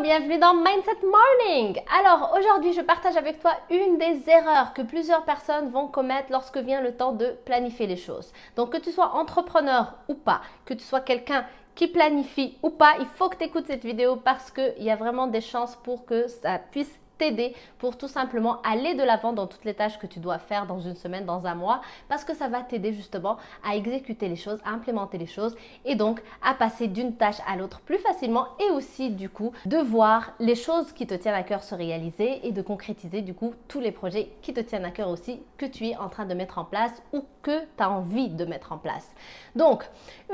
bienvenue dans Mindset Morning. Alors aujourd'hui je partage avec toi une des erreurs que plusieurs personnes vont commettre lorsque vient le temps de planifier les choses. Donc que tu sois entrepreneur ou pas, que tu sois quelqu'un qui planifie ou pas, il faut que tu écoutes cette vidéo parce qu'il y a vraiment des chances pour que ça puisse t'aider pour tout simplement aller de l'avant dans toutes les tâches que tu dois faire dans une semaine, dans un mois, parce que ça va t'aider justement à exécuter les choses, à implémenter les choses et donc à passer d'une tâche à l'autre plus facilement et aussi du coup de voir les choses qui te tiennent à cœur se réaliser et de concrétiser du coup tous les projets qui te tiennent à cœur aussi que tu es en train de mettre en place ou que tu as envie de mettre en place. Donc,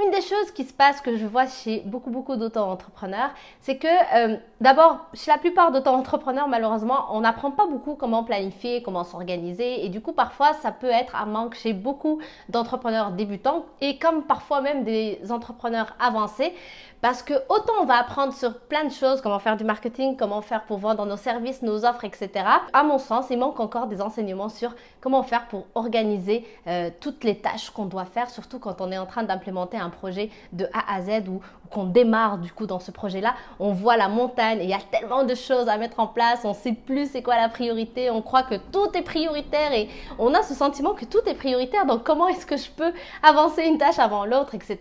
une des choses qui se passe que je vois chez beaucoup d'auto-entrepreneurs, c'est que d'abord, chez la plupart d'auto-entrepreneurs, malheureusement, on n'apprend pas beaucoup comment planifier, comment s'organiser et du coup, parfois, ça peut être un manque chez beaucoup d'entrepreneurs débutants et comme parfois même des entrepreneurs avancés parce que autant on va apprendre sur plein de choses, comment faire du marketing, comment faire pour vendre nos services, nos offres, etc. À mon sens, il manque encore des enseignements sur comment faire pour organiser toutes les tâches qu'on doit faire, surtout quand on est en train d'implémenter un projet de A à Z ou qu'on démarre du coup dans ce projet-là. On voit la montagne et il y a tellement de choses à mettre en place, on ne sait plus c'est quoi la priorité, on croit que tout est prioritaire et on a ce sentiment que tout est prioritaire, donc comment est-ce que je peux avancer une tâche avant l'autre, etc.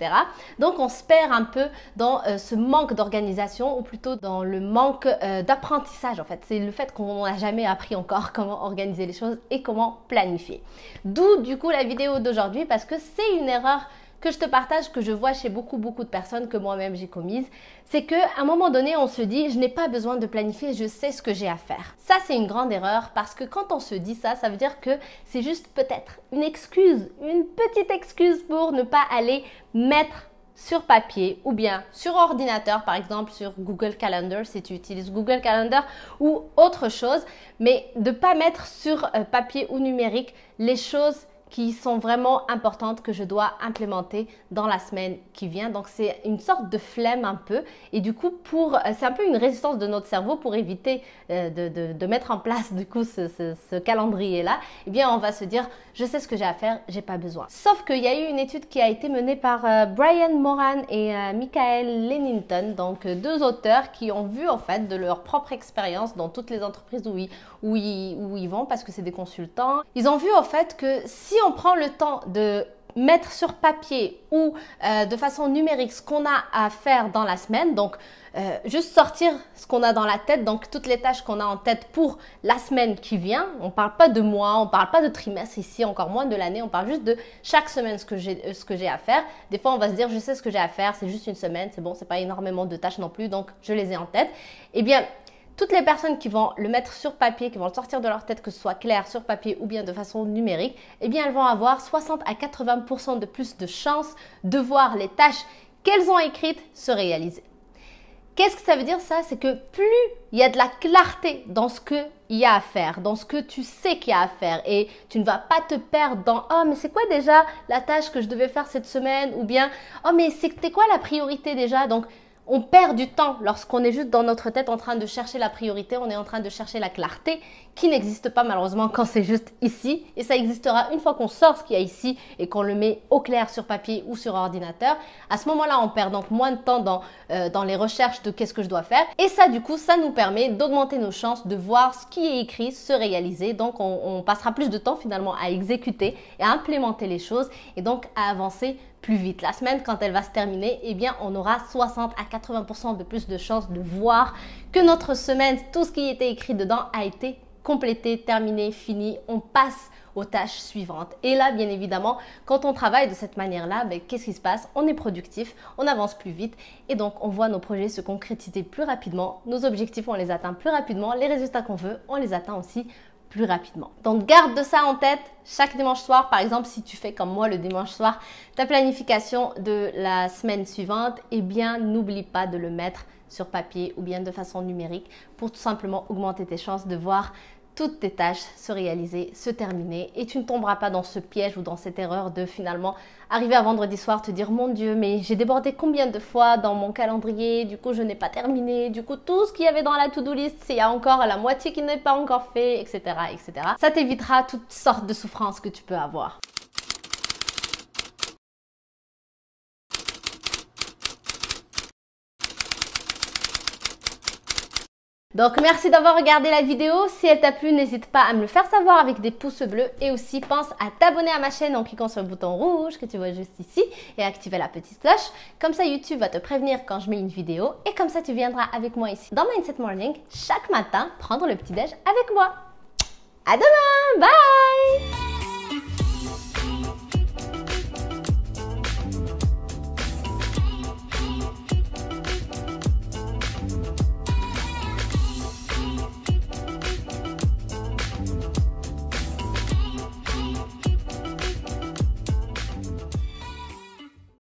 Donc on se perd un peu dans ce manque d'organisation ou plutôt dans le manque d'apprentissage en fait. C'est le fait qu'on n'a jamais appris encore comment organiser les choses et comment planifier. D'où du coup la vidéo d'aujourd'hui parce que c'est une erreur que je te partage, que je vois chez beaucoup de personnes, que moi-même j'ai commise, c'est qu'à un moment donné, on se dit « je n'ai pas besoin de planifier, je sais ce que j'ai à faire ». Ça, c'est une grande erreur parce que quand on se dit ça, ça veut dire que c'est juste peut-être une excuse, une petite excuse pour ne pas aller mettre sur papier ou bien sur ordinateur, par exemple sur Google Calendar si tu utilises Google Calendar ou autre chose, mais de ne pas mettre sur papier ou numérique les choses qui sont vraiment importantes que je dois implémenter dans la semaine qui vient. Donc, c'est une sorte de flemme un peu et du coup, c'est un peu une résistance de notre cerveau pour éviter de mettre en place du coup ce calendrier-là. Eh bien, on va se dire, je sais ce que j'ai à faire, j'ai pas besoin. Sauf qu'il y a eu une étude qui a été menée par Brian Moran et Michael Lennington, donc deux auteurs qui ont vu en fait de leur propre expérience dans toutes les entreprises où ils vont parce que c'est des consultants. Ils ont vu en fait que si on prend le temps de mettre sur papier ou de façon numérique ce qu'on a à faire dans la semaine, donc juste sortir ce qu'on a dans la tête, donc toutes les tâches qu'on a en tête pour la semaine qui vient. On ne parle pas de mois, on ne parle pas de trimestre ici, encore moins de l'année, on parle juste de chaque semaine ce que j'ai à faire. Des fois, on va se dire, je sais ce que j'ai à faire, c'est juste une semaine, c'est bon, c'est pas énormément de tâches non plus, donc je les ai en tête. Eh bien, toutes les personnes qui vont le mettre sur papier, qui vont le sortir de leur tête, que ce soit clair sur papier ou bien de façon numérique, eh bien elles vont avoir 60 à 80% de plus de chances de voir les tâches qu'elles ont écrites se réaliser. Qu'est-ce que ça veut dire ça? C'est que plus il y a de la clarté dans ce qu'il y a à faire, dans ce que tu sais qu'il y a à faire et tu ne vas pas te perdre dans « Oh, mais c'est quoi déjà la tâche que je devais faire cette semaine ?» ou bien « Oh, mais c'était quoi la priorité déjà ?» Donc, on perd du temps lorsqu'on est juste dans notre tête en train de chercher la priorité, on est en train de chercher la clarté qui n'existe pas malheureusement quand c'est juste ici. Et ça existera une fois qu'on sort ce qu'il y a ici et qu'on le met au clair sur papier ou sur ordinateur. À ce moment-là, on perd donc moins de temps dans les recherches de qu'est-ce que je dois faire. Et ça, du coup, ça nous permet d'augmenter nos chances de voir ce qui est écrit se réaliser. Donc, on passera plus de temps finalement à exécuter et à implémenter les choses et donc à avancer plus vite. La semaine, quand elle va se terminer, eh bien, on aura 60 à 80% de plus de chances de voir que notre semaine, tout ce qui était écrit dedans a été complété, terminé, fini. On passe aux tâches suivantes. Et là, bien évidemment, quand on travaille de cette manière-là, ben, qu'est-ce qui se passe? On est productif, on avance plus vite et donc on voit nos projets se concrétiser plus rapidement. Nos objectifs, on les atteint plus rapidement. Les résultats qu'on veut, on les atteint aussi plus rapidement. Donc garde de ça en tête chaque dimanche soir. Par exemple, si tu fais comme moi le dimanche soir, ta planification de la semaine suivante, eh bien n'oublie pas de le mettre sur papier ou bien de façon numérique pour tout simplement augmenter tes chances de voir toutes tes tâches se réaliser, se terminer et tu ne tomberas pas dans ce piège ou dans cette erreur de finalement arriver à vendredi soir, te dire mon Dieu, mais j'ai débordé combien de fois dans mon calendrier, du coup je n'ai pas terminé, du coup tout ce qu'il y avait dans la to-do list, il y a encore la moitié qui n'est pas encore fait, etc., etc. Ça t'évitera toutes sortes de souffrances que tu peux avoir. Donc merci d'avoir regardé la vidéo. Si elle t'a plu, n'hésite pas à me le faire savoir avec des pouces bleus. Et aussi pense à t'abonner à ma chaîne en cliquant sur le bouton rouge que tu vois juste ici et activer la petite cloche. Comme ça YouTube va te prévenir quand je mets une vidéo. Et comme ça tu viendras avec moi ici dans Mindset Morning chaque matin prendre le petit déj avec moi. À demain!